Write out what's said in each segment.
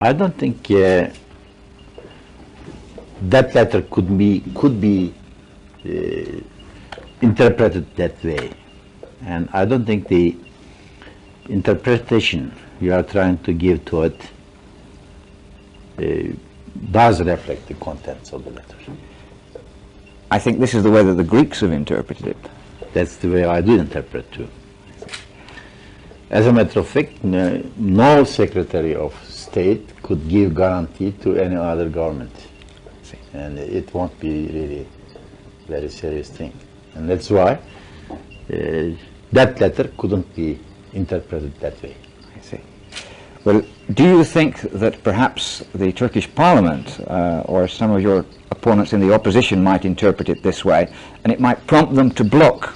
I don't think that letter could be interpreted that way, and I don't think the interpretation you are trying to give to it does reflect the contents of the letter. I think this is the way that the Greeks have interpreted it. That's the way I do interpret too. As a matter of fact, no Secretary of State could give guarantee to any other government, and it won't be really very serious thing. And that's why that letter couldn't be interpreted that way. I see. Well, do you think that perhaps the Turkish Parliament or some of your opponents in the opposition might interpret it this way, and it might prompt them to block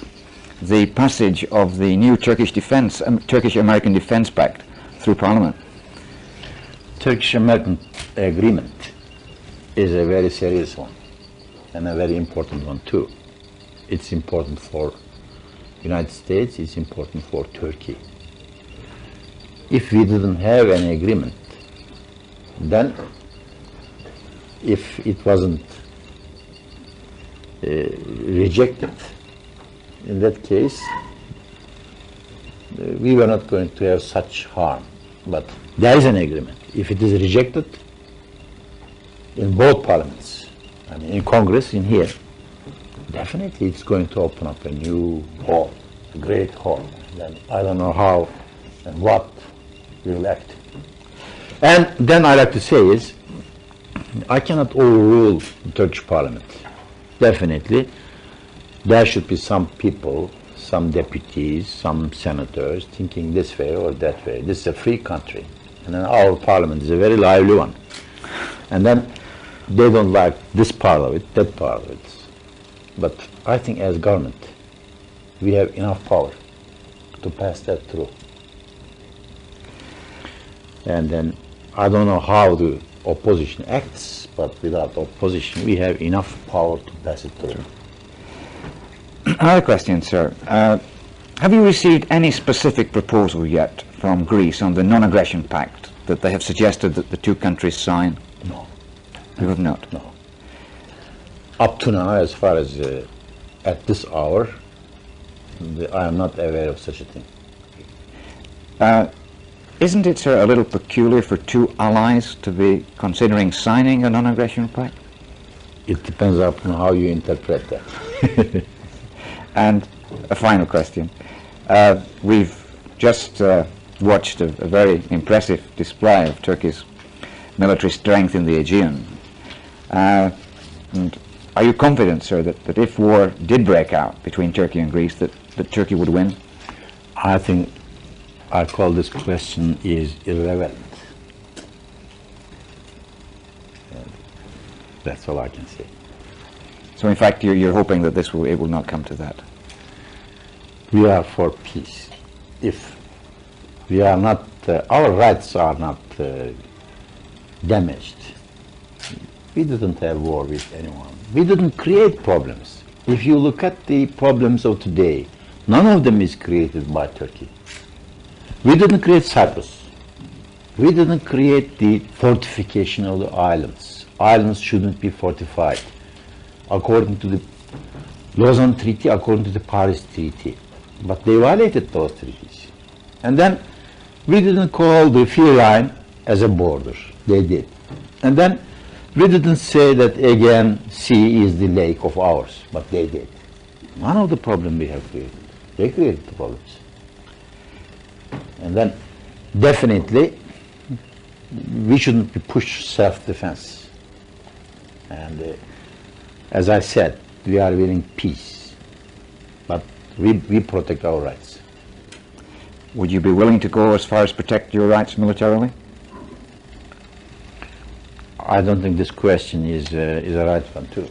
the passage of the new Turkish-American Defense Pact through Parliament? Turkish-American agreement is a very serious one, and a very important one too. It's important for United States, it's important for Turkey. If we didn't have any agreement, then if it wasn't rejected, in that case, we were not going to have such harm. But there is an agreement. If it is rejected in both parliaments, I mean in Congress, in here, definitely it's going to open up a new hall, a great hall. Then I don't know how and what we will act. And then I like to say is, I cannot overrule the Turkish Parliament. Definitely, there should be some people, some deputies, some senators thinking this way or that way. This is a free country, and then our parliament is a very lively one. And then they don't like this part of it, that part of it. But I think as government, we have enough power to pass that through. And then I don't know how the opposition acts, but without opposition, we have enough power to pass it through. Another question, sir. Have you received any specific proposal yet from Greece on the non-aggression pact that they have suggested that the two countries sign? No. You have not? No. Up to now, as far as at this hour, I am not aware of such a thing. Isn't it, sir, a little peculiar for two allies to be considering signing a non-aggression pact? It depends upon how you interpret that. And a final question. We've just watched a very impressive display of Turkey's military strength in the Aegean. And are you confident, sir, that if war did break out between Turkey and Greece, that Turkey would win? I think I call this question is irrelevant. That's all I can say. So in fact you're hoping that it will not come to that? We are for peace. If we are not, our rights are not damaged. We didn't have war with anyone. We didn't create problems. If you look at the problems of today, none of them is created by Turkey. We didn't create Cyprus. We didn't create the fortification of the islands. Islands shouldn't be fortified according to the Lausanne Treaty, according to the Paris Treaty. But they violated those treaties. And then we didn't call the sea line as a border. They did. And then we didn't say that Aegean Sea is the lake of ours, but they did. None of the problem we have created. They created the problems. And then definitely we shouldn't be pushed self-defense. And as I said, we are willing peace, but we protect our rights. Would you be willing to go as far as protect your rights militarily? I don't think this question is a right one too.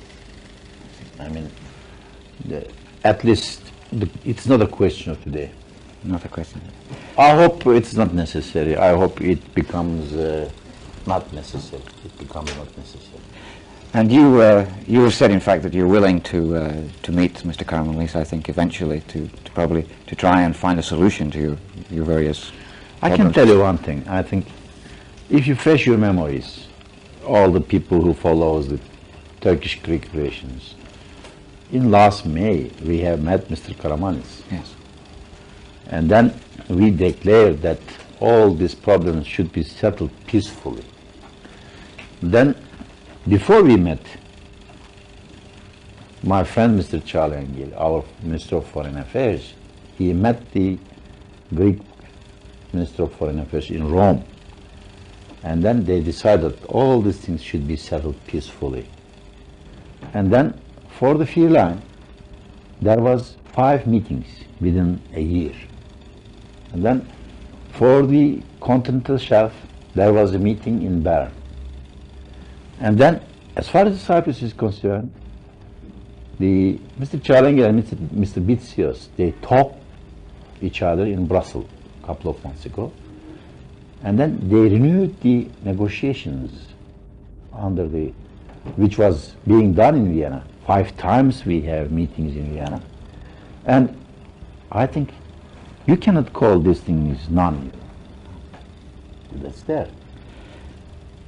I mean, at least it's not a question of today. Not a question. I hope it's not necessary. I hope it becomes not necessary. It becomes not necessary. And you have said, in fact, that you're willing to meet Mr. Karamanlis, I think, eventually, to probably try and find a solution to your various I can tell you one thing. I think if you refresh your memories, all the people who follows the Turkish-Greek relations, in last May we have met Mr. Karamanis. Yes. And then we declared that all these problems should be settled peacefully. Then, before we met, my friend Mr. Çağlayan, our Minister of Foreign Affairs, he met the Greek Minister of Foreign Affairs in Rome. And then they decided all these things should be settled peacefully. And then, for the Fear Line, there was 5 meetings within a year. And then, for the continental shelf, there was a meeting in Bern. And then, as far as Cyprus is concerned, Mr. Çağlayan and Mr. Bitsios, they talked each other in Brussels a couple of months ago. And then they renewed the negotiations which was being done in Vienna. 5 times we have meetings in Vienna. And I think you cannot call this thing as none. That's there.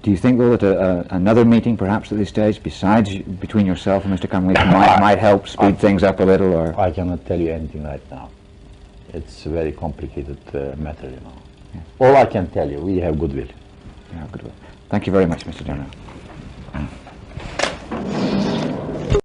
Do you think, though, that another meeting, perhaps at this stage, besides between yourself and Mr. Karamanis, might help speed things up a little? Or I cannot tell you anything right now. It's a very complicated matter, you know. Yes. All I can tell you, we have goodwill. Yeah, goodwill. Thank you very much, Mr. Demirel.